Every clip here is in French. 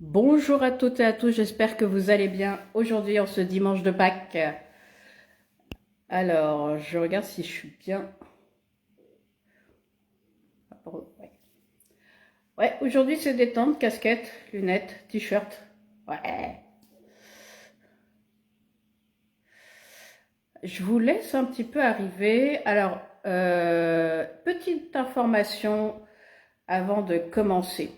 Bonjour à toutes et à tous, j'espère que vous allez bien aujourd'hui en ce dimanche de Pâques. Alors, je regarde si je suis bien. Ouais, ouais, aujourd'hui c'est détente, casquette, lunettes, t-shirt. Ouais. Je vous laisse un petit peu arriver. Alors, petite information avant de commencer.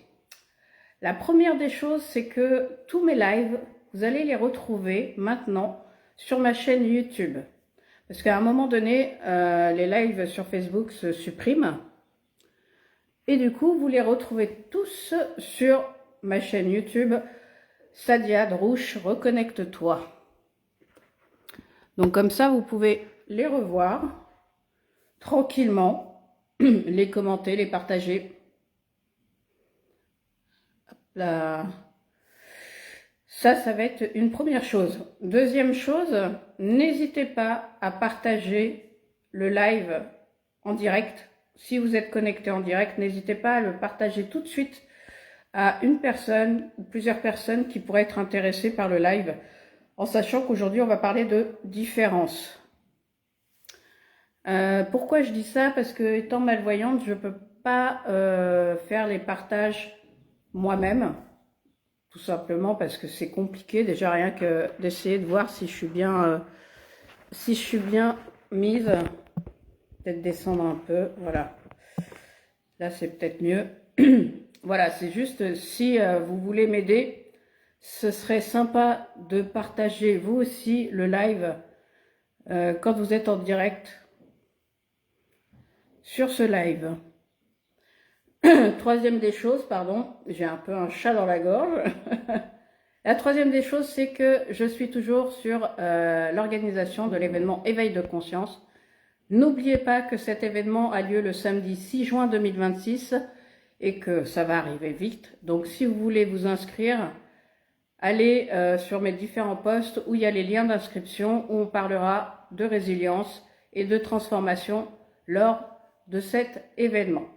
La première des choses, c'est que tous mes lives, vous allez les retrouver maintenant sur ma chaîne YouTube. Parce qu'à un moment donné, les lives sur Facebook se suppriment. Et du coup, vous les retrouvez tous sur ma chaîne YouTube, Sadia Drouche, reconnecte-toi. Donc comme ça, vous pouvez les revoir tranquillement, les commenter, les partager. Là. Ça va être une première chose. Deuxième chose, n'hésitez pas à partager le live en direct. Si vous êtes connecté en direct, n'hésitez pas à le partager tout de suite à une personne ou plusieurs personnes qui pourraient être intéressées par le live, en sachant qu'aujourd'hui on va parler de différence. Pourquoi je dis ça? Parce que étant malvoyante, je ne peux pas faire les partages moi-même. Tout simplement parce que c'est compliqué, déjà rien que d'essayer de voir si je suis bien, mise. Peut-être descendre un peu, voilà. Là c'est peut-être mieux. Voilà, c'est juste si vous voulez m'aider, ce serait sympa de partager vous aussi le live quand vous êtes en direct sur ce live. Troisième des choses, pardon, j'ai un peu un chat dans la gorge. La troisième des choses, c'est que je suis toujours sur l'organisation de l'événement Éveil de conscience. N'oubliez pas que cet événement a lieu le samedi 6 juin 2026 et que ça va arriver vite. Donc si vous voulez vous inscrire, allez sur mes différents posts où il y a les liens d'inscription où on parlera de résilience et de transformation lors de cet événement.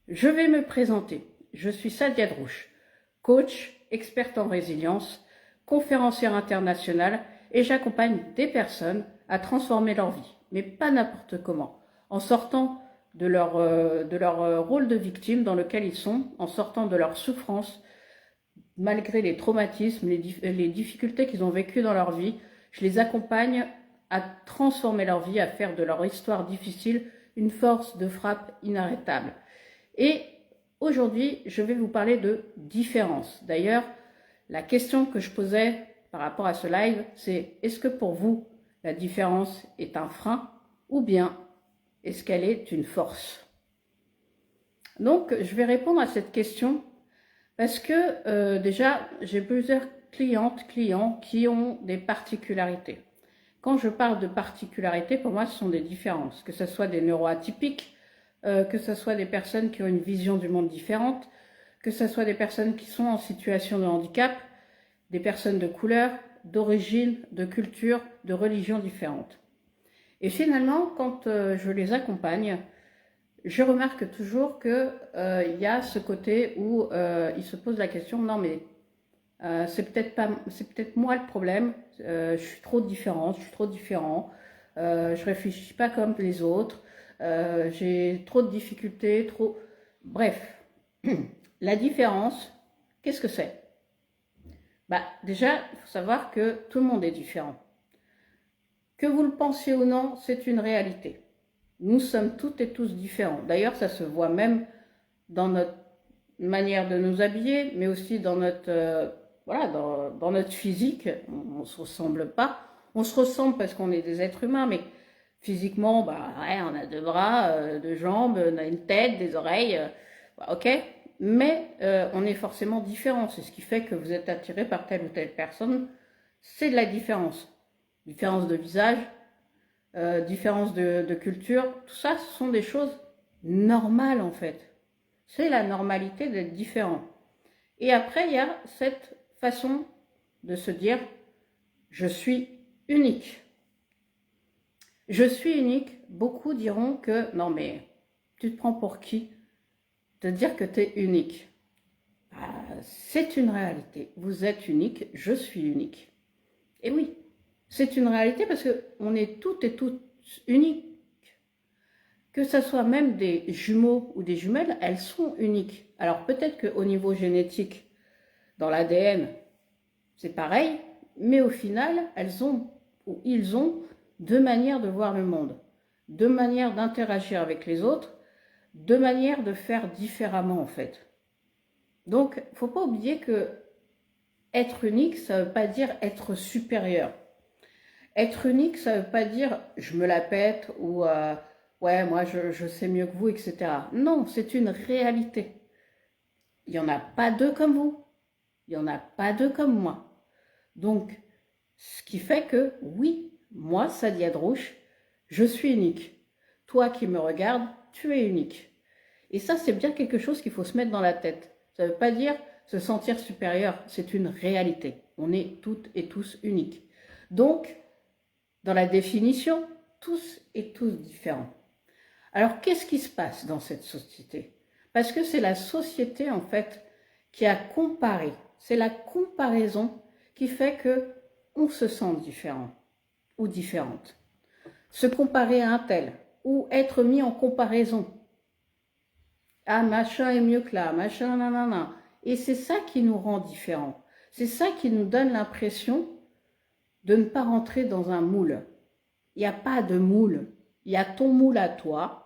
Je vais me présenter. Je suis Sadia Drouche, coach, experte en résilience, conférencière internationale et j'accompagne des personnes à transformer leur vie, mais pas n'importe comment, en sortant de leur rôle de victime dans lequel ils sont, en sortant de leur souffrance, malgré les traumatismes, les difficultés qu'ils ont vécues dans leur vie. Je les accompagne à transformer leur vie, à faire de leur histoire difficile une force de frappe inarrêtable. Et aujourd'hui, je vais vous parler de différence. D'ailleurs, la question que je posais par rapport à ce live, c'est est-ce que pour vous, la différence est un frein ou bien est-ce qu'elle est une force? Donc, je vais répondre à cette question parce que déjà, j'ai plusieurs clients qui ont des particularités. Quand je parle de particularités, pour moi, ce sont des différences, que ce soit des neuroatypiques, que ce soit des personnes qui ont une vision du monde différente, que ce soit des personnes qui sont en situation de handicap, des personnes de couleur, d'origine, de culture, de religion différentes. Et finalement, quand je les accompagne, je remarque toujours qu'il y a ce côté où ils se posent la question, non mais c'est peut-être moi le problème, je suis trop différente, je suis trop différent, je réfléchis pas comme les autres, j'ai trop de difficultés, trop... Bref, la différence, qu'est-ce que c'est? Bah, déjà, il faut savoir que tout le monde est différent. Que vous le pensiez ou non, c'est une réalité. Nous sommes toutes et tous différents. D'ailleurs, ça se voit même dans notre manière de nous habiller, mais aussi dans notre, voilà, dans notre physique. On ne se ressemble pas. On se ressemble parce qu'on est des êtres humains, mais physiquement, bah, ouais, on a deux bras, deux jambes, on a une tête, des oreilles, bah, ok. Mais on est forcément différents. C'est ce qui fait que vous êtes attiré par telle ou telle personne. C'est de la différence. Différence de visage, différence de culture. Tout ça, ce sont des choses normales en fait. C'est la normalité d'être différent. Et après, il y a cette façon de se dire, je suis unique. Je suis unique. Beaucoup diront que, non mais, tu te prends pour qui de dire que tu es unique? C'est une réalité. Vous êtes unique, je suis unique. Et oui, c'est une réalité parce qu'on est toutes et tous uniques. Que ce soit même des jumeaux ou des jumelles, elles sont uniques. Alors peut-être qu'au niveau génétique, dans l'ADN, c'est pareil, mais au final, elles ont ou ils ont deux manières de voir le monde, deux manières d'interagir avec les autres, deux manières de faire différemment en fait. Donc, il ne faut pas oublier que être unique, ça ne veut pas dire être supérieur. Être unique, ça ne veut pas dire je me la pète ou ouais, moi je sais mieux que vous, etc. Non, c'est une réalité. Il n'y en a pas deux comme vous. Il n'y en a pas deux comme moi. Donc, ce qui fait que, oui, moi, Sadia Drouche, je suis unique. Toi qui me regardes, tu es unique. Et ça, c'est bien quelque chose qu'il faut se mettre dans la tête. Ça ne veut pas dire se sentir supérieur, c'est une réalité. On est toutes et tous uniques. Donc, dans la définition, tous et tous différents. Alors, qu'est-ce qui se passe dans cette société? Parce que c'est la société, en fait, qui a comparé. C'est la comparaison qui fait que on se sent différent ou différente. Se comparer à un tel ou être mis en comparaison. Ah, machin est mieux que là, machin, nanana. Et c'est ça qui nous rend différents. C'est ça qui nous donne l'impression de ne pas rentrer dans un moule. Il n'y a pas de moule. Il y a ton moule à toi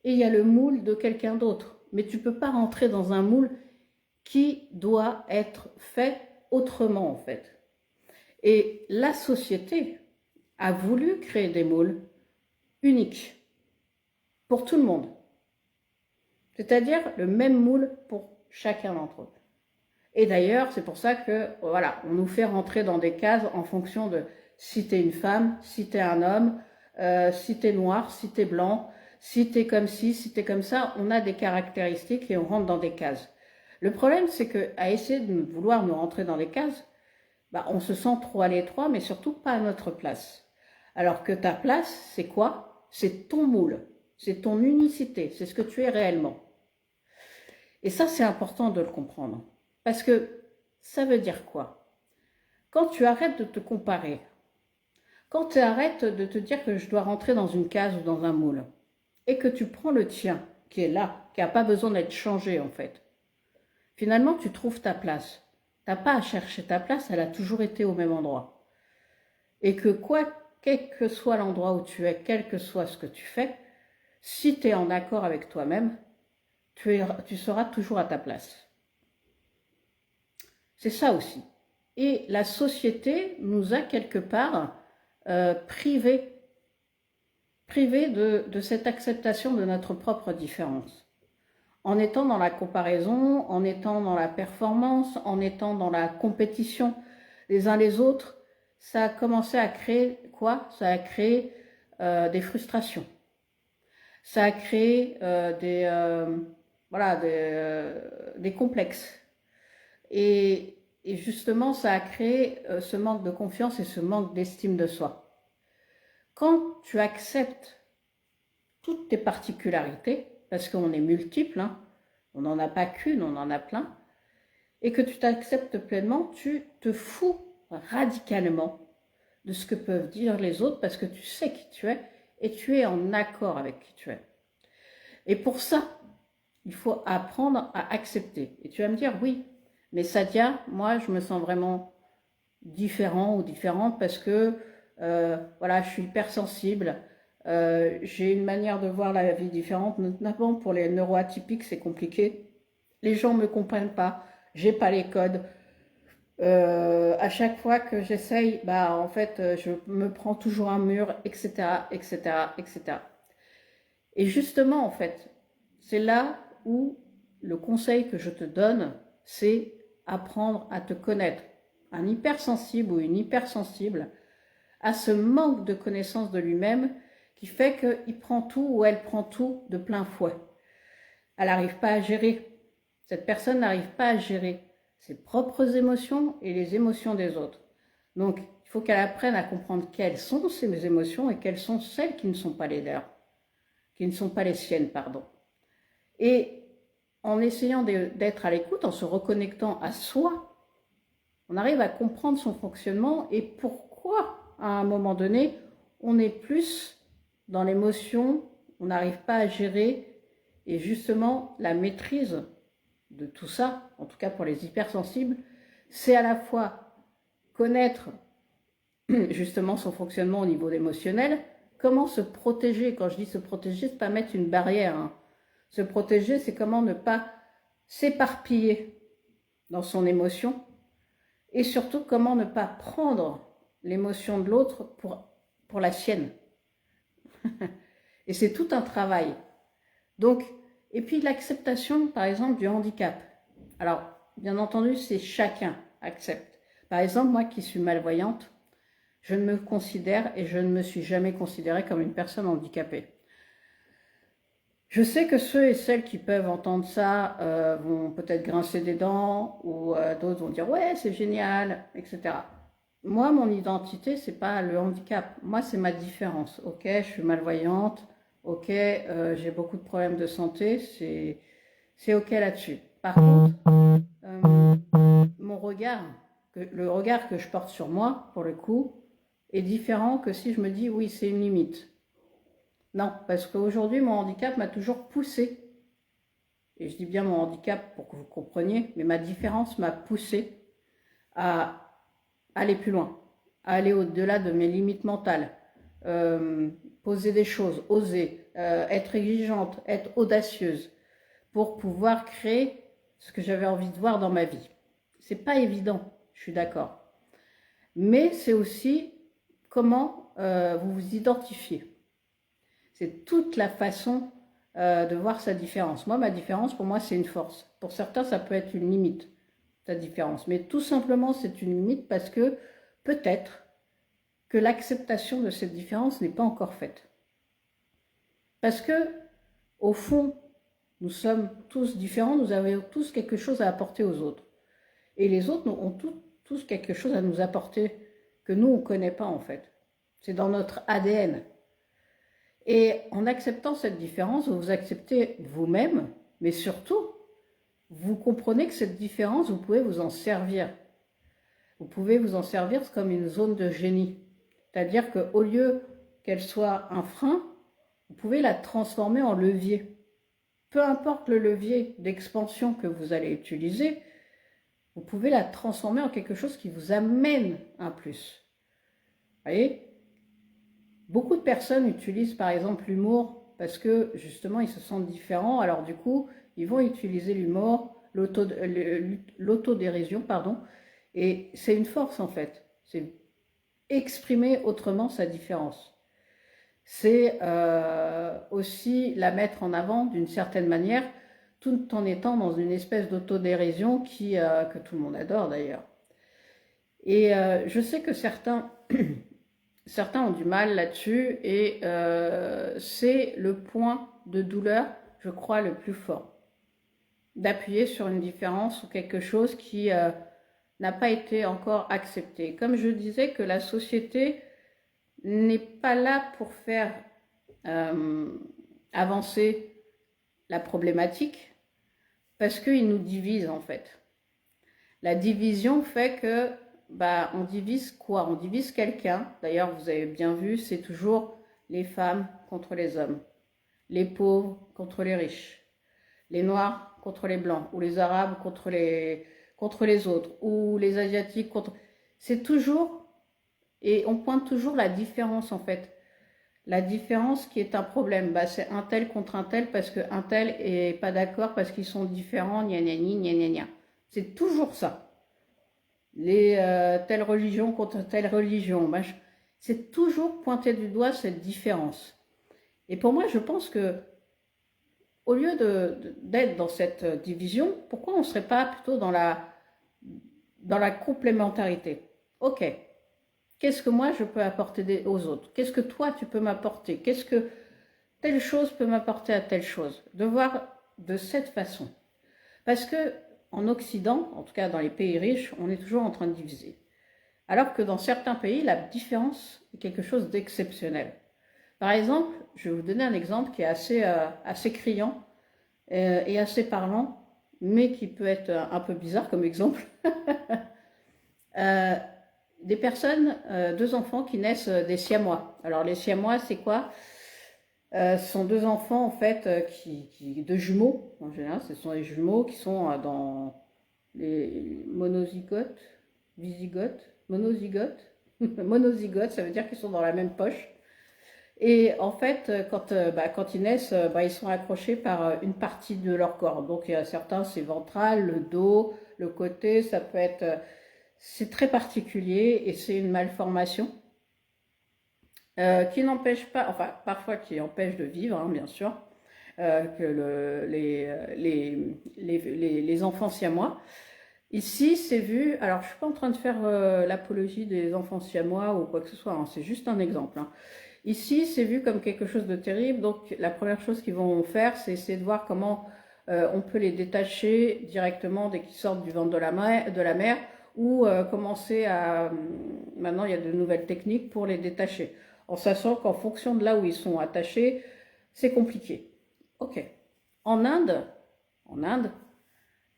et il y a le moule de quelqu'un d'autre. Mais tu ne peux pas rentrer dans un moule qui doit être fait autrement en fait. Et la société a voulu créer des moules uniques pour tout le monde. C'est-à-dire le même moule pour chacun d'entre eux. Et d'ailleurs, c'est pour ça que, voilà, on nous fait rentrer dans des cases en fonction de si t'es une femme, si t'es un homme, si t'es noir, si t'es blanc, si t'es comme ci, si t'es comme ça. On a des caractéristiques et on rentre dans des cases. Le problème, c'est qu'à essayer de vouloir nous rentrer dans des cases, bah, on se sent trop à l'étroit, mais surtout pas à notre place. Alors que ta place, c'est quoi? C'est ton moule, c'est ton unicité, c'est ce que tu es réellement. Et ça, c'est important de le comprendre. Parce que ça veut dire quoi? Quand tu arrêtes de te comparer, quand tu arrêtes de te dire que je dois rentrer dans une case ou dans un moule, et que tu prends le tien, qui est là, qui n'a pas besoin d'être changé en fait, finalement tu trouves ta place. Tu n'as pas à chercher ta place, elle a toujours été au même endroit. Et que quel que soit l'endroit où tu es, quel que soit ce que tu fais, si tu es en accord avec toi-même, tu seras toujours à ta place. C'est ça aussi. Et la société nous a quelque part privés de cette acceptation de notre propre différence. En étant dans la comparaison, en étant dans la performance, en étant dans la compétition les uns les autres, ça a commencé à créer quoi? Ça a créé des frustrations. Ça a créé des complexes. Et justement, ça a créé ce manque de confiance et ce manque d'estime de soi. Quand tu acceptes toutes tes particularités, parce qu'on est multiples, hein, on n'en a pas qu'une, on en a plein, et que tu t'acceptes pleinement, tu te fous radicalement de ce que peuvent dire les autres parce que tu sais qui tu es et tu es en accord avec qui tu es. Et pour ça, il faut apprendre à accepter. Et tu vas me dire, oui, mais Sadia, moi, je me sens vraiment différent ou différente parce que voilà, je suis hypersensible, j'ai une manière de voir la vie différente, notamment pour les neuroatypiques, c'est compliqué. Les gens ne me comprennent pas, j'ai pas les codes. À chaque fois que j'essaye, bah en fait, je me prends toujours un mur, etc., etc., etc. Et justement, en fait, c'est là où le conseil que je te donne, c'est apprendre à te connaître. Un hypersensible ou une hypersensible a ce manque de connaissance de lui-même qui fait qu'il prend tout ou elle prend tout de plein fouet. Elle n'arrive pas à gérer. Cette personne n'arrive pas à gérer ses propres émotions et les émotions des autres. Donc, il faut qu'elle apprenne à comprendre quelles sont ses émotions et quelles sont celles qui ne sont pas les leurs, qui ne sont pas les siennes, pardon. Et en essayant d'être à l'écoute, en se reconnectant à soi, on arrive à comprendre son fonctionnement et pourquoi, à un moment donné, on est plus dans l'émotion, on n'arrive pas à gérer, et justement, la maîtrise de tout ça, en tout cas pour les hypersensibles, c'est à la fois connaître justement son fonctionnement au niveau émotionnel, comment se protéger. Quand je dis se protéger, c'est pas mettre une barrière, hein. Se protéger, c'est comment ne pas s'éparpiller dans son émotion et surtout comment ne pas prendre l'émotion de l'autre pour la sienne. Et c'est tout un travail. Donc, et puis l'acceptation, par exemple, du handicap. Alors, bien entendu, c'est chacun accepte. Par exemple, moi qui suis malvoyante, je ne me considère et je ne me suis jamais considérée comme une personne handicapée. Je sais que ceux et celles qui peuvent entendre ça vont peut-être grincer des dents ou d'autres vont dire « ouais, c'est génial », etc. Moi, mon identité, c'est pas le handicap. Moi, c'est ma différence. Ok, je suis malvoyante. Ok, j'ai beaucoup de problèmes de santé. C'est ok là-dessus. Par contre, mon regard, le regard que je porte sur moi, pour le coup, est différent que si je me dis « oui, c'est une limite ». Non, parce qu'aujourd'hui, mon handicap m'a toujours poussé, et je dis bien mon handicap pour que vous compreniez, mais ma différence m'a poussé à aller plus loin, à aller au-delà de mes limites mentales, poser des choses, oser, être exigeante, être audacieuse, pour pouvoir créer ce que j'avais envie de voir dans ma vie. C'est pas évident, je suis d'accord. Mais c'est aussi comment vous vous identifiez. C'est toute la façon de voir sa différence. Moi, ma différence, pour moi, c'est une force. Pour certains, ça peut être une limite, sa différence. Mais tout simplement, c'est une limite parce que peut-être que l'acceptation de cette différence n'est pas encore faite. Parce que, au fond, nous sommes tous différents, nous avons tous quelque chose à apporter aux autres. Et les autres ont tous quelque chose à nous apporter que nous, on ne connaît pas en fait. C'est dans notre ADN. Et en acceptant cette différence, vous vous acceptez vous-même, mais surtout, vous comprenez que cette différence, vous pouvez vous en servir. Vous pouvez vous en servir comme une zone de génie. C'est-à-dire qu'au lieu qu'elle soit un frein, vous pouvez la transformer en levier. Peu importe le levier d'expansion que vous allez utiliser, vous pouvez la transformer en quelque chose qui vous amène un plus. Vous voyez ? Beaucoup de personnes utilisent par exemple l'humour parce que justement ils se sentent différents, alors du coup ils vont utiliser l'humour, l'autodérision, pardon, et c'est une force en fait, c'est exprimer autrement sa différence. C'est aussi la mettre en avant d'une certaine manière, tout en étant dans une espèce d'autodérision que tout le monde adore d'ailleurs. Et je sais que certains ont du mal là-dessus et c'est le point de douleur, je crois, le plus fort. D'appuyer sur une différence ou quelque chose qui n'a pas été encore accepté. Comme je disais que la société n'est pas là pour faire avancer la problématique parce qu'il nous divise en fait. La division fait que on divise quoi? On divise quelqu'un. D'ailleurs, vous avez bien vu, c'est toujours les femmes contre les hommes, les pauvres contre les riches, les noirs contre les blancs, ou les arabes contre les autres, ou les asiatiques contre... C'est toujours, et on pointe toujours la différence en fait. La différence qui est un problème, c'est un tel contre un tel parce qu'un tel est pas d'accord parce qu'ils sont différents, gna gna gna gna gna. C'est toujours ça. Les telle religion contre telle religion, c'est toujours pointer du doigt cette différence. Et pour moi, je pense que au lieu d'être dans cette division, pourquoi on ne serait pas plutôt dans la complémentarité? Ok, qu'est-ce que moi je peux apporter aux autres? Qu'est-ce que toi tu peux m'apporter? Qu'est-ce que telle chose peut m'apporter à telle chose? De voir de cette façon. Parce que en Occident, en tout cas dans les pays riches, on est toujours en train de diviser. Alors que dans certains pays, la différence est quelque chose d'exceptionnel. Par exemple, je vais vous donner un exemple qui est assez criant. et assez parlant, mais qui peut être un peu bizarre comme exemple. Euh, des personnes, deux enfants qui naissent des siamois. Alors les siamois, c'est quoi? Ce sont deux enfants en fait de jumeaux en général. Ce sont des jumeaux qui sont dans les monozygotes, visigotes, monozygotes. Monozygotes, ça veut dire qu'ils sont dans la même poche. Et en fait, quand ils naissent, ils sont accrochés par une partie de leur corps. Donc il y a certains, c'est ventral, le dos, le côté, ça peut être... c'est très particulier et c'est une malformation qui n'empêche pas, enfin parfois qui empêche de vivre, hein, bien sûr, que les enfants siamois. Ici, c'est vu, alors je ne suis pas en train de faire l'apologie des enfants siamois ou quoi que ce soit, hein, c'est juste un exemple. Hein. Ici, c'est vu comme quelque chose de terrible, donc la première chose qu'ils vont faire, c'est essayer de voir comment on peut les détacher directement dès qu'ils sortent du ventre de la mer ou commencer à... Maintenant, il y a de nouvelles techniques pour les détacher, en sachant qu'en fonction de là où ils sont attachés, c'est compliqué. Ok. En Inde,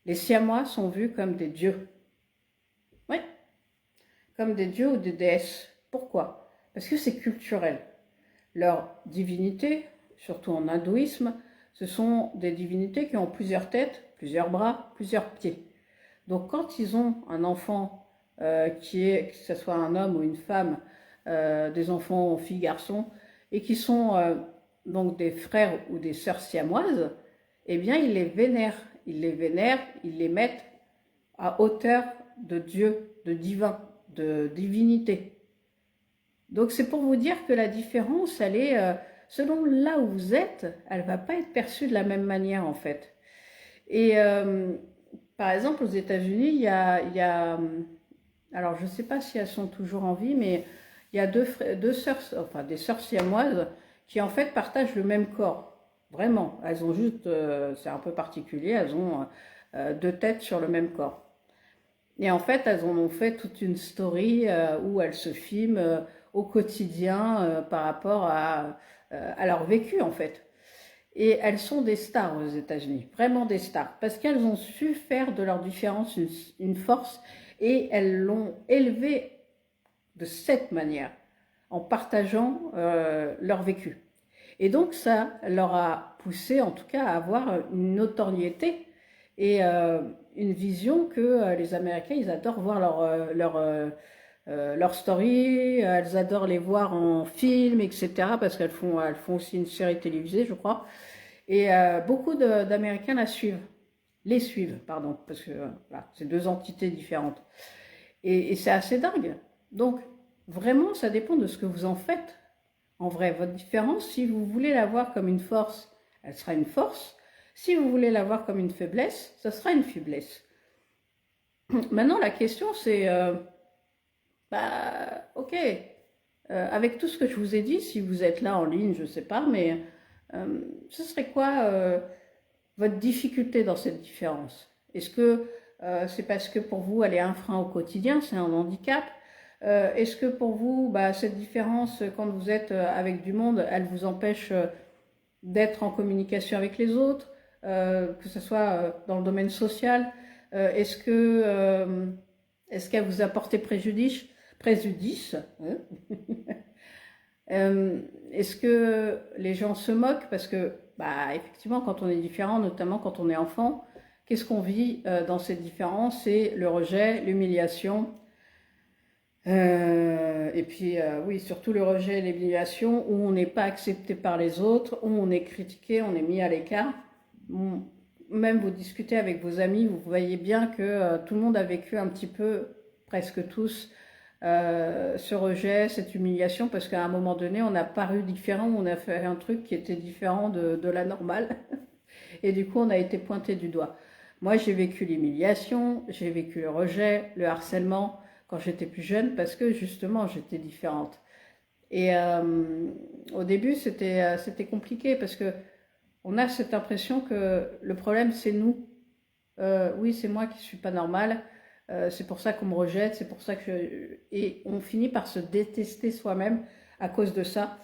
les Siamois sont vus comme des dieux. Oui, comme des dieux ou des déesses. Pourquoi? Parce que c'est culturel. Leur divinité, surtout en hindouisme, ce sont des divinités qui ont plusieurs têtes, plusieurs bras, plusieurs pieds. Donc quand ils ont un enfant que ce soit un homme ou une femme, des enfants, filles, garçons, et qui sont donc des frères ou des sœurs siamoises, eh bien ils les vénèrent. Ils les mettent à hauteur de Dieu, de divin, de divinité. Donc c'est pour vous dire que la différence, elle est, selon là où vous êtes, elle ne va pas être perçue de la même manière en fait. Et par exemple aux États-Unis, il y a alors je ne sais pas si elles sont toujours en vie, mais il y a deux sœurs, enfin des sœurs siamoises qui en fait partagent le même corps. Vraiment, elles ont juste, c'est un peu particulier, elles ont deux têtes sur le même corps. Et en fait, elles en ont fait toute une story où elles se filment au quotidien par rapport à leur vécu en fait. Et elles sont des stars aux États-Unis, vraiment des stars, parce qu'elles ont su faire de leur différence une force et elles l'ont élevée de cette manière, en partageant leur vécu. Et donc ça leur a poussé en tout cas à avoir une notoriété et une vision que les Américains, ils adorent voir leur story, elles adorent les voir en film, etc. Parce elles font aussi une série télévisée, je crois. Et beaucoup d'Américains les suivent, pardon, parce que voilà, c'est deux entités différentes. Et c'est assez dingue. Donc, vraiment, ça dépend de ce que vous en faites. En vrai, votre différence, si vous voulez la voir comme une force, elle sera une force. Si vous voulez la voir comme une faiblesse, ça sera une faiblesse. Maintenant, la question, c'est, ok, avec tout ce que je vous ai dit, si vous êtes là en ligne, je ne sais pas, mais ce serait quoi votre difficulté dans cette différence? Est-ce que c'est parce que pour vous, elle est un frein au quotidien, c'est un handicap? Est-ce que pour vous, cette différence, quand vous êtes avec du monde, elle vous empêche d'être en communication avec les autres, que ce soit dans le domaine social? Est-ce qu'elle vous a porté préjudice hein? Est-ce que les gens se moquent? Parce que, effectivement, quand on est différent, notamment quand on est enfant, qu'est-ce qu'on vit dans cette différence? C'est le rejet, l'humiliation, et puis, oui, surtout le rejet et l'humiliation, où on n'est pas accepté par les autres, où on est critiqué, on est mis à l'écart. Même vous discutez avec vos amis, vous voyez bien que tout le monde a vécu un petit peu, presque tous, ce rejet, cette humiliation, parce qu'à un moment donné, on a paru différent, on a fait un truc qui était différent de la normale, et du coup, on a été pointé du doigt. Moi, j'ai vécu l'humiliation, j'ai vécu le rejet, le harcèlement, quand j'étais plus jeune, parce que justement, j'étais différente. Et au début, c'était compliqué, parce que on a cette impression que le problème, c'est nous. Oui, c'est moi qui suis pas normale. C'est pour ça qu'on me rejette, c'est pour ça que et on finit par se détester soi-même à cause de ça,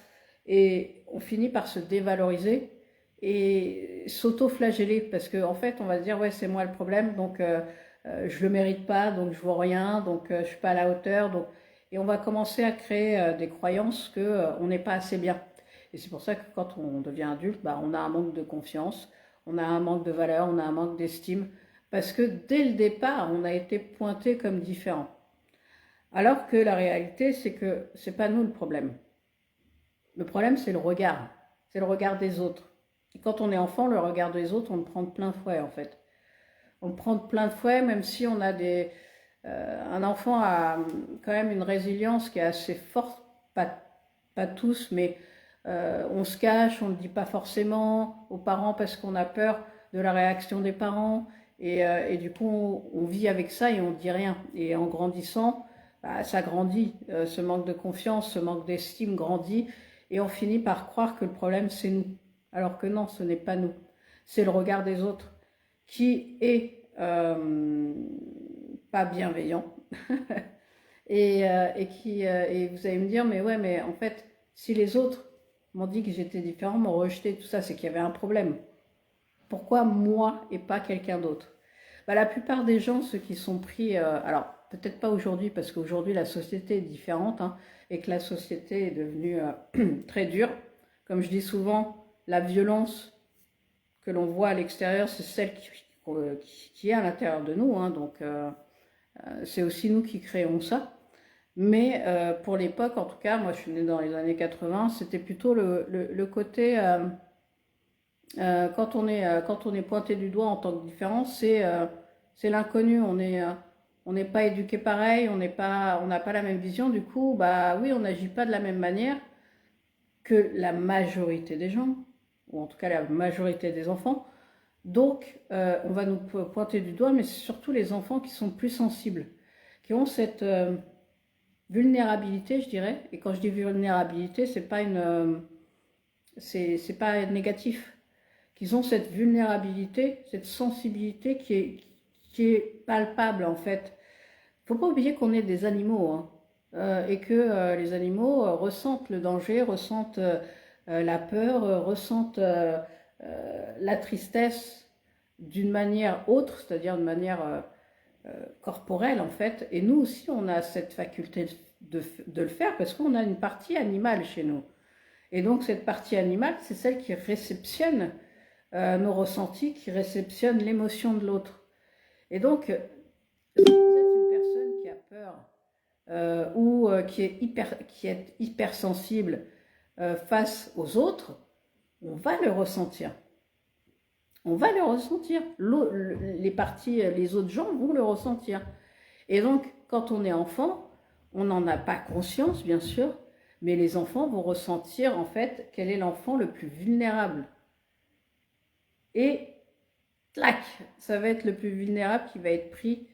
et on finit par se dévaloriser. et s'auto-flageller, parce qu'en fait, on va se dire, ouais, c'est moi le problème, donc je le mérite pas, donc je vaux rien, donc je suis pas à la hauteur, donc... Et on va commencer à créer des croyances que on n'est pas assez bien. Et c'est pour ça que quand on devient adulte, bah, on a un manque de confiance, on a un manque de valeur, on a un manque d'estime, parce que dès le départ, on a été pointé comme différent. Alors que la réalité, c'est que c'est pas nous le problème. Le problème, c'est le regard des autres. Et quand on est enfant, le regard des autres, on le prend de plein fouet en fait. On le prend de plein de fouet, même si on a des... un enfant a quand même une résilience qui est assez forte, pas tous, mais on se cache, on ne le dit pas forcément aux parents parce qu'on a peur de la réaction des parents, et du coup on vit avec ça et on ne dit rien. Et en grandissant, bah, ça grandit, ce manque de confiance, ce manque d'estime grandit, et on finit par croire que le problème c'est nous. Alors que non, ce n'est pas nous, c'est le regard des autres qui est pas bienveillant. Et vous allez me dire, mais ouais, mais en fait, si les autres m'ont dit que j'étais différent, m'ont rejeté, tout ça, c'est qu'il y avait un problème. Pourquoi moi et pas quelqu'un d'autre? Bah, la plupart des gens, ceux qui sont pris, alors peut-être pas aujourd'hui, parce qu'aujourd'hui la société est différente, hein, et que la société est devenue très dure. Comme je dis souvent, la violence que l'on voit à l'extérieur, c'est celle qui est à l'intérieur de nous, hein, donc c'est aussi nous qui créons ça. Mais pour l'époque, en tout cas, moi je suis née dans les années 80, c'était plutôt le côté, quand on est pointé du doigt en tant que différent, c'est l'inconnu, on n'est pas éduqué pareil, on n'a pas la même vision, du coup, bah oui, on n'agit pas de la même manière que la majorité des gens, ou en tout cas la majorité des enfants. Donc, on va nous pointer du doigt, mais c'est surtout les enfants qui sont plus sensibles, qui ont cette vulnérabilité, je dirais. Et quand je dis vulnérabilité, c'est pas c'est pas négatif. Qu'ils ont cette vulnérabilité, cette sensibilité qui est palpable en fait. Faut pas oublier qu'on est des animaux, hein, et que les animaux ressentent le danger, ressentent la peur, ressentent la tristesse d'une manière autre, c'est-à-dire de manière corporelle en fait. Et nous aussi, on a cette faculté de le faire parce qu'on a une partie animale chez nous. Et donc cette partie animale, c'est celle qui réceptionne nos ressentis, qui réceptionne l'émotion de l'autre. Et donc, si vous êtes une personne qui a peur ou qui est hypersensible face aux autres, on va le ressentir. On va le ressentir. Les autres gens vont le ressentir. Et donc, quand on est enfant, on n'en a pas conscience, bien sûr, mais les enfants vont ressentir, en fait, quel est l'enfant le plus vulnérable. Et, clac, ça va être le plus vulnérable qui va être pris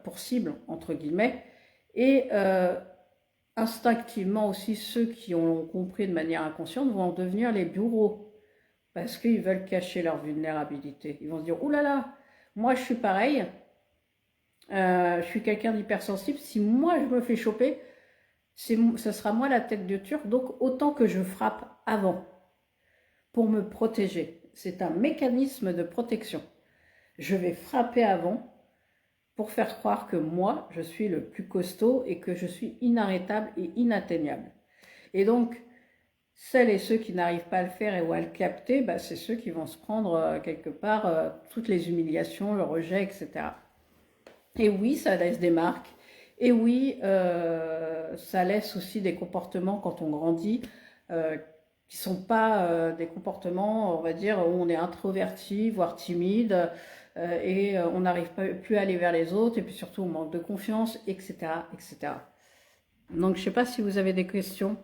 pour cible, entre guillemets. Et instinctivement aussi, ceux qui ont compris de manière inconsciente vont devenir les bourreaux. Parce qu'ils veulent cacher leur vulnérabilité. Ils vont se dire, oh là là, moi je suis pareil, je suis quelqu'un d'hypersensible, si moi je me fais choper, ça sera moi la tête de turc, donc autant que je frappe avant, pour me protéger. C'est un mécanisme de protection. Je vais frapper avant, pour faire croire que moi, je suis le plus costaud et que je suis inarrêtable et inatteignable. Et donc, celles et ceux qui n'arrivent pas à le faire et ou à le capter, bah, c'est ceux qui vont se prendre quelque part toutes les humiliations, le rejet, etc. Et oui, ça laisse des marques. Et oui, ça laisse aussi des comportements quand on grandit qui ne sont pas des comportements, on va dire, où on est introverti, voire timide, et on n'arrive plus à aller vers les autres, et puis surtout on manque de confiance, etc. etc. Donc je ne sais pas si vous avez des questions.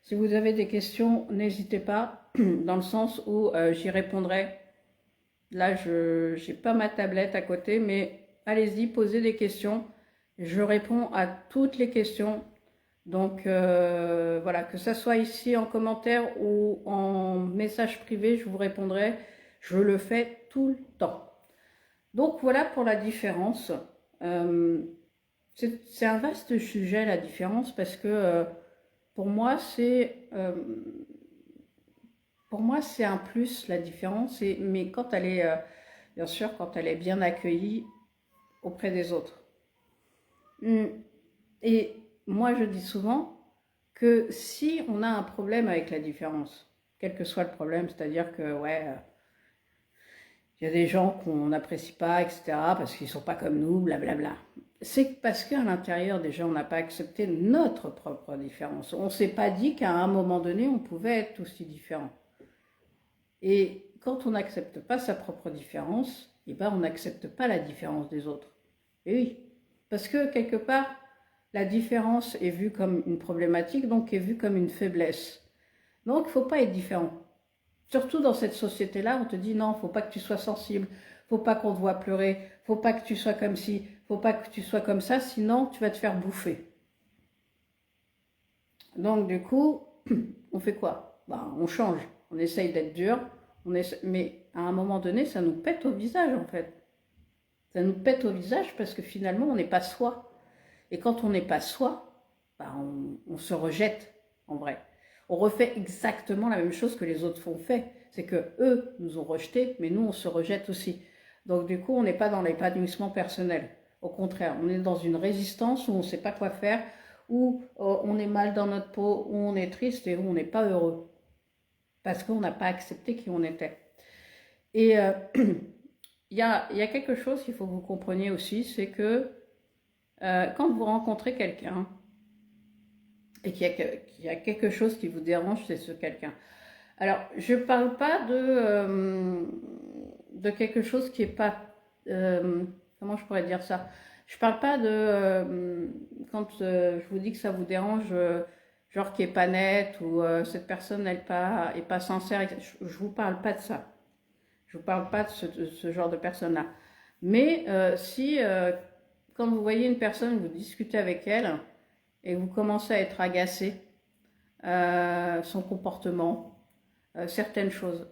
Si vous avez des questions, n'hésitez pas, dans le sens où j'y répondrai. Là, je n'ai pas ma tablette à côté, mais allez-y, posez des questions. Je réponds à toutes les questions. Donc, voilà, que ça soit ici en commentaire ou en message privé, je vous répondrai. Je le fais tout le temps. Donc, voilà pour la différence. C'est un vaste sujet, la différence, parce que... pour moi, c'est pour moi, c'est un plus, la différence, mais quand elle est, bien sûr, quand elle est bien accueillie auprès des autres. Mm. Et moi, je dis souvent que si on a un problème avec la différence, quel que soit le problème, c'est-à-dire que, ouais, il y a des gens qu'on n'apprécie pas, etc., parce qu'ils ne sont pas comme nous, blablabla. C'est parce qu'à l'intérieur, déjà, on n'a pas accepté notre propre différence. On ne s'est pas dit qu'à un moment donné, on pouvait être aussi différent. Et quand on n'accepte pas sa propre différence, eh ben, on n'accepte pas la différence des autres. Et oui, parce que quelque part, la différence est vue comme une problématique, donc est vue comme une faiblesse. Donc, il ne faut pas être différent. Surtout dans cette société-là, on te dit non, il ne faut pas que tu sois sensible, il ne faut pas qu'on te voit pleurer, il ne faut pas que tu sois comme ci, il ne faut pas que tu sois comme ça, sinon tu vas te faire bouffer. Donc du coup, on fait quoi? Ben, on change, on essaye d'être dur, mais à un moment donné, ça nous pète au visage en fait. Ça nous pète au visage parce que finalement, on n'est pas soi. Et quand on n'est pas soi, ben, on se rejette en vrai. On refait exactement la même chose que les autres font fait. C'est que eux nous ont rejetés, mais nous on se rejette aussi. Donc du coup, on n'est pas dans l'épanouissement personnel. Au contraire, on est dans une résistance où on ne sait pas quoi faire, où on est mal dans notre peau, où on est triste et où on n'est pas heureux. Parce qu'on n'a pas accepté qui on était. Et il y a quelque chose qu'il faut que vous compreniez aussi, c'est que quand vous rencontrez quelqu'un, et qu'il y a quelque chose qui vous dérange chez ce quelqu'un. Alors, je ne parle pas de quelque chose qui n'est pas... comment je pourrais dire ça? Je ne parle pas de... quand je vous dis que ça vous dérange, genre qui n'est pas net, ou cette personne n'est pas sincère. Je ne vous parle pas de ça. Je ne vous parle pas de ce genre de personne-là. Mais si, quand vous voyez une personne, vous discutez avec elle, et vous commencez à être agacé, son comportement, certaines choses.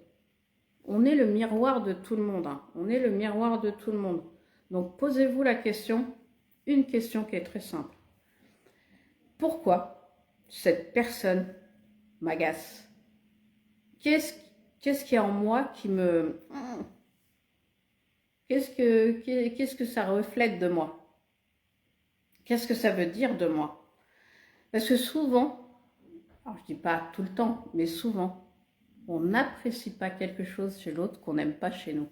On est le miroir de tout le monde. Hein. On est le miroir de tout le monde. Donc posez-vous la question, une question qui est très simple. Pourquoi cette personne m'agace? Qu'est-ce qu'il y a en moi qui me... Qu'est-ce que ça reflète de moi? Qu'est-ce que ça veut dire de moi? Parce que souvent, alors je ne dis pas tout le temps, mais souvent, on n'apprécie pas quelque chose chez l'autre qu'on n'aime pas chez nous.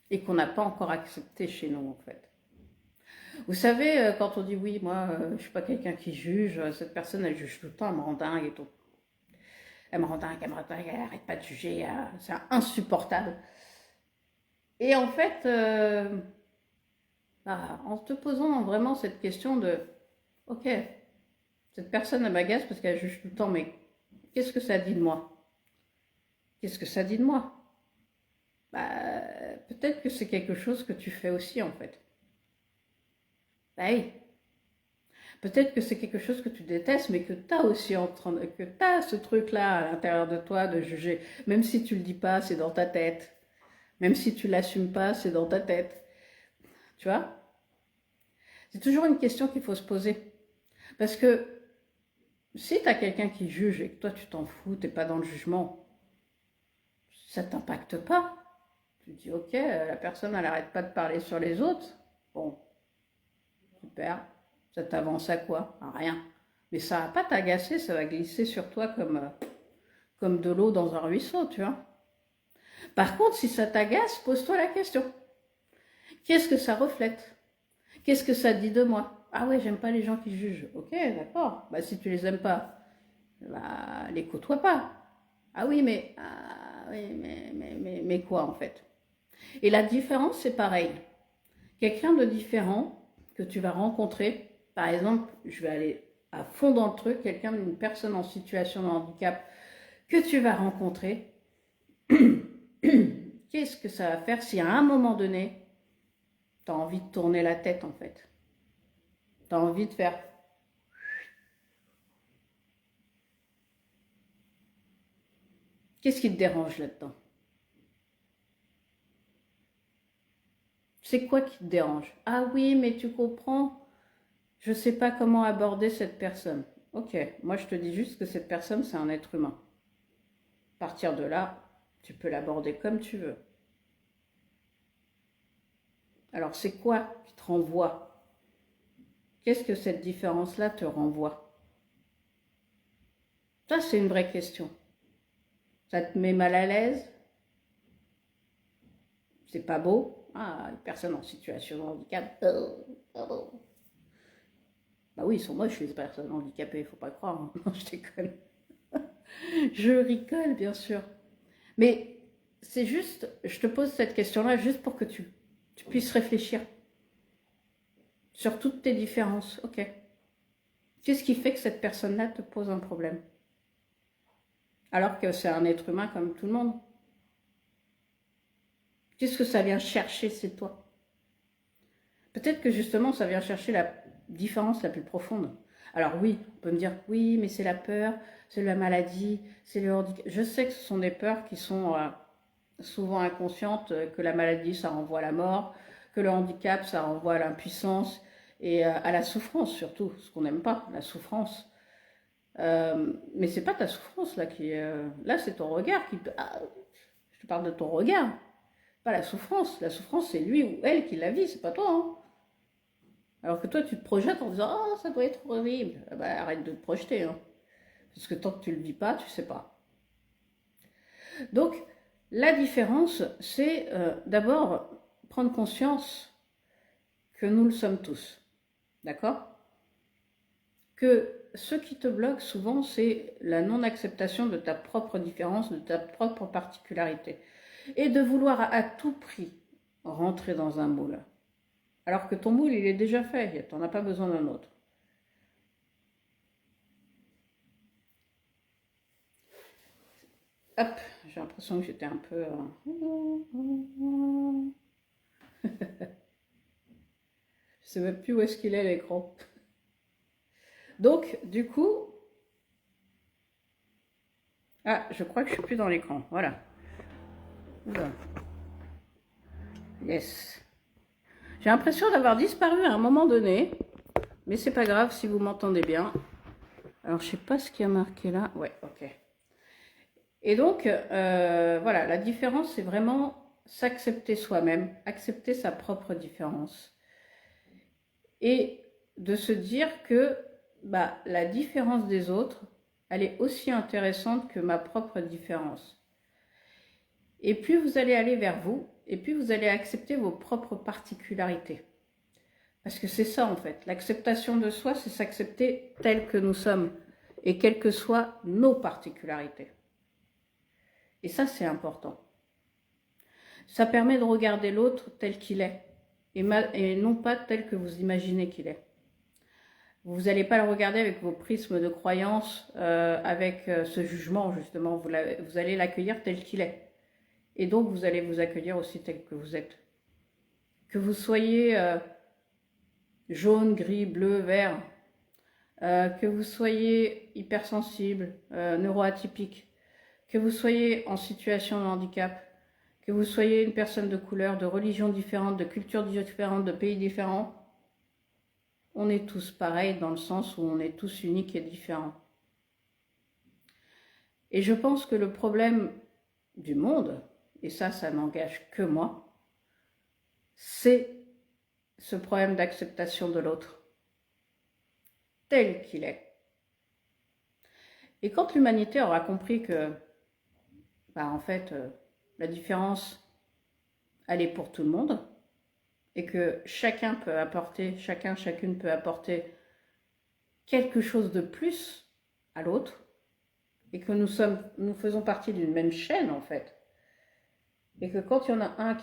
Et qu'on n'a pas encore accepté chez nous, en fait. Vous savez, quand on dit oui, moi, je ne suis pas quelqu'un qui juge, cette personne, elle juge tout le temps, elle me rend dingue et tout. Elle me rend dingue, elle n'arrête pas de juger, c'est insupportable. Et en fait, en te posant vraiment cette question de, ok, cette personne, elle m'agace parce qu'elle juge tout le temps, mais qu'est-ce que ça dit de moi? Qu'est-ce que ça dit de moi? Bah, peut-être que c'est quelque chose que tu fais aussi, en fait. Bah oui. Peut-être que c'est quelque chose que tu détestes, mais que tu as aussi que tu as ce truc-là à l'intérieur de toi de juger. Même si tu le dis pas, c'est dans ta tête. Même si tu l'assumes pas, c'est dans ta tête. Tu vois? C'est toujours une question qu'il faut se poser. Parce que si tu as quelqu'un qui juge et que toi tu t'en fous, tu n'es pas dans le jugement, ça t'impacte pas. Tu dis, ok, la personne, elle n'arrête pas de parler sur les autres. Bon, super. Ça t'avance à quoi? À rien. Mais ça va pas t'agacer, ça va glisser sur toi comme de l'eau dans un ruisseau, tu vois. Par contre, si ça t'agace, pose-toi la question. Qu'est-ce que ça reflète? Qu'est-ce que ça dit de moi? Ah ouais, j'aime pas les gens qui jugent. Ok, d'accord. Bah si tu les aimes pas, bah les côtoie pas. Ah oui, mais quoi en fait? Et la différence, c'est pareil. Quelqu'un de différent que tu vas rencontrer, par exemple, je vais aller à fond dans le truc, une personne en situation de handicap que tu vas rencontrer, qu'est-ce que ça va faire si à un moment donné, tu as envie de tourner la tête en fait? Tu as envie de faire... Qu'est-ce qui te dérange là-dedans? C'est quoi qui te dérange? Ah oui, mais tu comprends, je ne sais pas comment aborder cette personne. Ok, moi je te dis juste que cette personne, c'est un être humain. À partir de là, tu peux l'aborder comme tu veux. Alors, c'est quoi qui te renvoie? Qu'est-ce que cette différence-là te renvoie? Ça, c'est une vraie question. Ça te met mal à l'aise? C'est pas beau? Ah, une personne en situation de handicap. Bah oui, ils sont moches les personnes handicapées, faut pas croire. Hein. Non, je déconne. Je rigole, bien sûr. Mais c'est juste, je te pose cette question-là juste pour que tu puisses réfléchir sur toutes tes différences. Ok. Qu'est-ce qui fait que cette personne-là te pose un problème? Alors que c'est un être humain comme tout le monde. Qu'est-ce que ça vient chercher chez toi? Peut-être que justement, ça vient chercher la différence la plus profonde. Alors oui, on peut me dire, oui, mais c'est la peur, c'est la maladie, c'est le handicap. Je sais que ce sont des peurs qui sont souvent inconscientes, que la maladie, ça renvoie à la mort, que le handicap, ça renvoie à l'impuissance et à la souffrance surtout, ce qu'on n'aime pas, la souffrance. Mais c'est pas ta souffrance là qui là c'est ton regard qui je te parle de ton regard, pas la souffrance. La souffrance c'est lui ou elle qui la vit, c'est pas toi. Hein. Alors que toi tu te projettes en disant oh ça doit être horrible. Ah bah, arrête de te projeter, hein. Parce que tant que tu le vis pas, tu sais pas. Donc la différence c'est d'abord prendre conscience que nous le sommes tous, d'accord? Que ce qui te bloque souvent, c'est la non-acceptation de ta propre différence, de ta propre particularité. Et de vouloir à tout prix rentrer dans un moule. Alors que ton moule, il est déjà fait, tu n'en as pas besoin d'un autre. Hop, j'ai l'impression que j'étais un peu... Je sais même plus où est-ce qu'il est l'écran. Donc, du coup... Ah, je crois que je suis plus dans l'écran, voilà. Oula. Yes. J'ai l'impression d'avoir disparu à un moment donné, mais c'est pas grave si vous m'entendez bien. Alors, je sais pas ce qu'il y a marqué là. Ouais, ok. Et donc, voilà, la différence, c'est vraiment s'accepter soi-même, accepter sa propre différence. Et de se dire que bah, la différence des autres, elle est aussi intéressante que ma propre différence. Et plus vous allez aller vers vous, et puis vous allez accepter vos propres particularités. Parce que c'est ça en fait, l'acceptation de soi, c'est s'accepter tel que nous sommes, et quelles que soient nos particularités. Et ça, c'est important. Ça permet de regarder l'autre tel qu'il est, et non pas tel que vous imaginez qu'il est. Vous n'allez pas le regarder avec vos prismes de croyance, avec ce jugement justement, vous allez l'accueillir tel qu'il est. Et donc vous allez vous accueillir aussi tel que vous êtes. Que vous soyez jaune, gris, bleu, vert, que vous soyez hypersensible, neuroatypique, que vous soyez en situation de handicap, que vous soyez une personne de couleur, de religion différente, de culture différente, de pays différents, on est tous pareils dans le sens où on est tous uniques et différents. Et je pense que le problème du monde, et ça n'engage que moi, c'est ce problème d'acceptation de l'autre, tel qu'il est. Et quand l'humanité aura compris que, bah en fait, la différence, elle est pour tout le monde, et que chacun peut apporter, chacune peut apporter quelque chose de plus à l'autre, et que nous faisons partie d'une même chaîne en fait, et que quand il y en a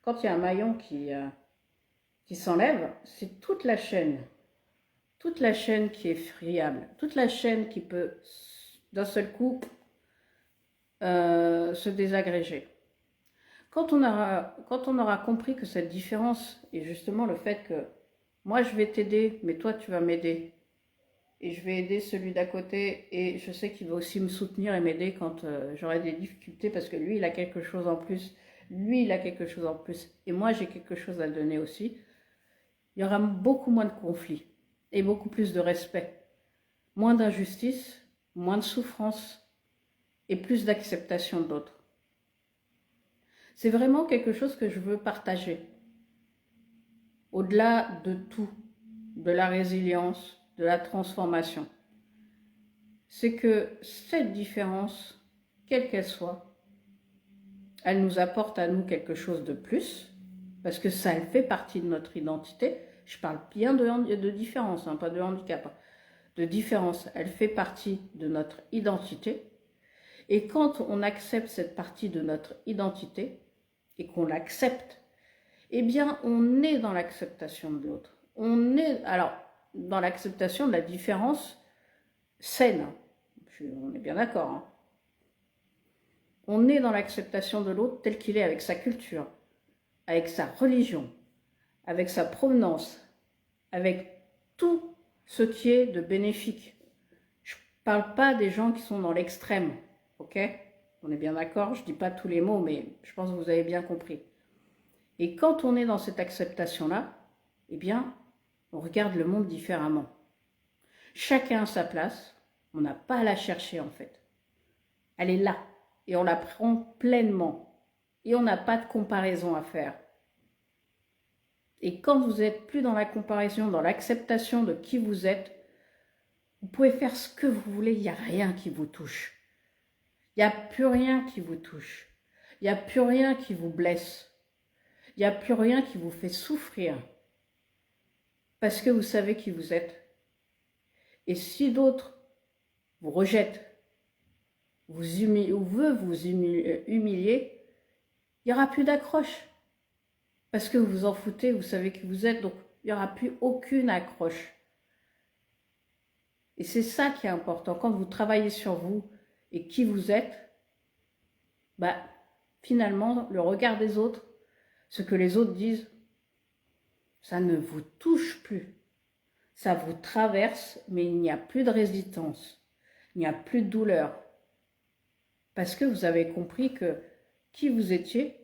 quand il y a un maillon qui s'enlève, c'est toute la chaîne qui est friable, toute la chaîne qui peut d'un seul coup se désagréger. Quand on aura compris que cette différence est justement le fait que moi je vais t'aider, mais toi tu vas m'aider, et je vais aider celui d'à côté, et je sais qu'il va aussi me soutenir et m'aider quand j'aurai des difficultés, parce que lui il a quelque chose en plus, et moi j'ai quelque chose à donner aussi. Il y aura beaucoup moins de conflits, et beaucoup plus de respect, moins d'injustice, moins de souffrance, et plus d'acceptation de l'autre. C'est vraiment quelque chose que je veux partager. Au-delà de tout, de la résilience, de la transformation. C'est que cette différence, quelle qu'elle soit, elle nous apporte à nous quelque chose de plus, parce que ça, elle fait partie de notre identité. Je parle bien de différence, hein, pas de handicap. De différence, elle fait partie de notre identité. Et quand on accepte cette partie de notre identité, et qu'on l'accepte, eh bien, on est dans l'acceptation de l'autre. On est, alors, dans l'acceptation de la différence saine. On est bien d'accord. Hein. On est dans l'acceptation de l'autre tel qu'il est avec sa culture, avec sa religion, avec sa provenance, avec tout ce qui est de bénéfique. Je ne parle pas des gens qui sont dans l'extrême, ok? On est bien d'accord, je ne dis pas tous les mots, mais je pense que vous avez bien compris. Et quand on est dans cette acceptation-là, eh bien, on regarde le monde différemment. Chacun a sa place, on n'a pas à la chercher en fait. Elle est là, et on la prend pleinement. Et on n'a pas de comparaison à faire. Et quand vous n'êtes plus dans la comparaison, dans l'acceptation de qui vous êtes, vous pouvez faire ce que vous voulez, il n'y a rien qui vous touche. Il n'y a plus rien qui vous touche. Il n'y a plus rien qui vous blesse. Il n'y a plus rien qui vous fait souffrir. Parce que vous savez qui vous êtes. Et si d'autres vous rejettent, vous humilient, ou veulent vous humilier, il n'y aura plus d'accroche. Parce que vous vous en foutez, vous savez qui vous êtes, donc il n'y aura plus aucune accroche. Et c'est ça qui est important. Quand vous travaillez sur vous et qui vous êtes, bah, finalement, le regard des autres, ce que les autres disent, ça ne vous touche plus. Ça vous traverse, mais il n'y a plus de résistance. Il n'y a plus de douleur. Parce que vous avez compris que qui vous étiez,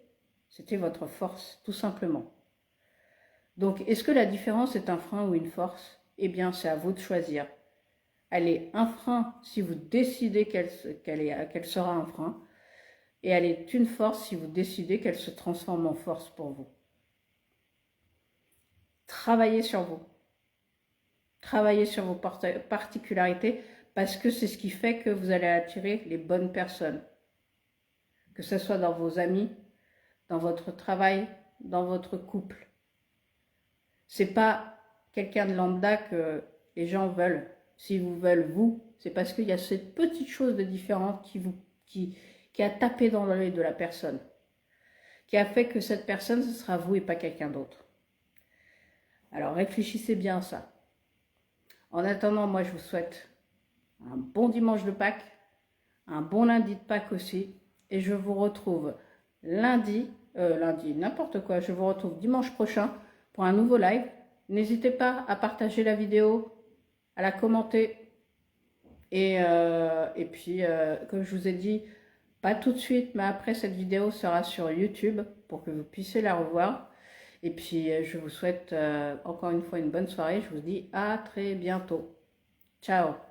c'était votre force, tout simplement. Donc, est-ce que la différence est un frein ou une force? Eh bien, c'est à vous de choisir. Elle est un frein si vous décidez qu'elle sera un frein. Et elle est une force si vous décidez qu'elle se transforme en force pour vous. Travaillez sur vous. Travaillez sur vos particularités parce que c'est ce qui fait que vous allez attirer les bonnes personnes. Que ce soit dans vos amis, dans votre travail, dans votre couple. C'est pas quelqu'un de lambda que les gens veulent. S'ils vous veulent vous, c'est parce qu'il y a cette petite chose de différente qui a tapé dans l'œil de la personne. Qui a fait que cette personne, ce sera vous et pas quelqu'un d'autre. Alors réfléchissez bien à ça. En attendant, moi je vous souhaite un bon dimanche de Pâques, un bon lundi de Pâques aussi. Et je vous retrouve lundi, n'importe quoi, je vous retrouve dimanche prochain pour un nouveau live. N'hésitez pas à partager la vidéo, à la commenter. Et puis, comme je vous ai dit, pas tout de suite, mais après cette vidéo sera sur YouTube pour que vous puissiez la revoir. Et puis, je vous souhaite encore une fois une bonne soirée. Je vous dis à très bientôt. Ciao!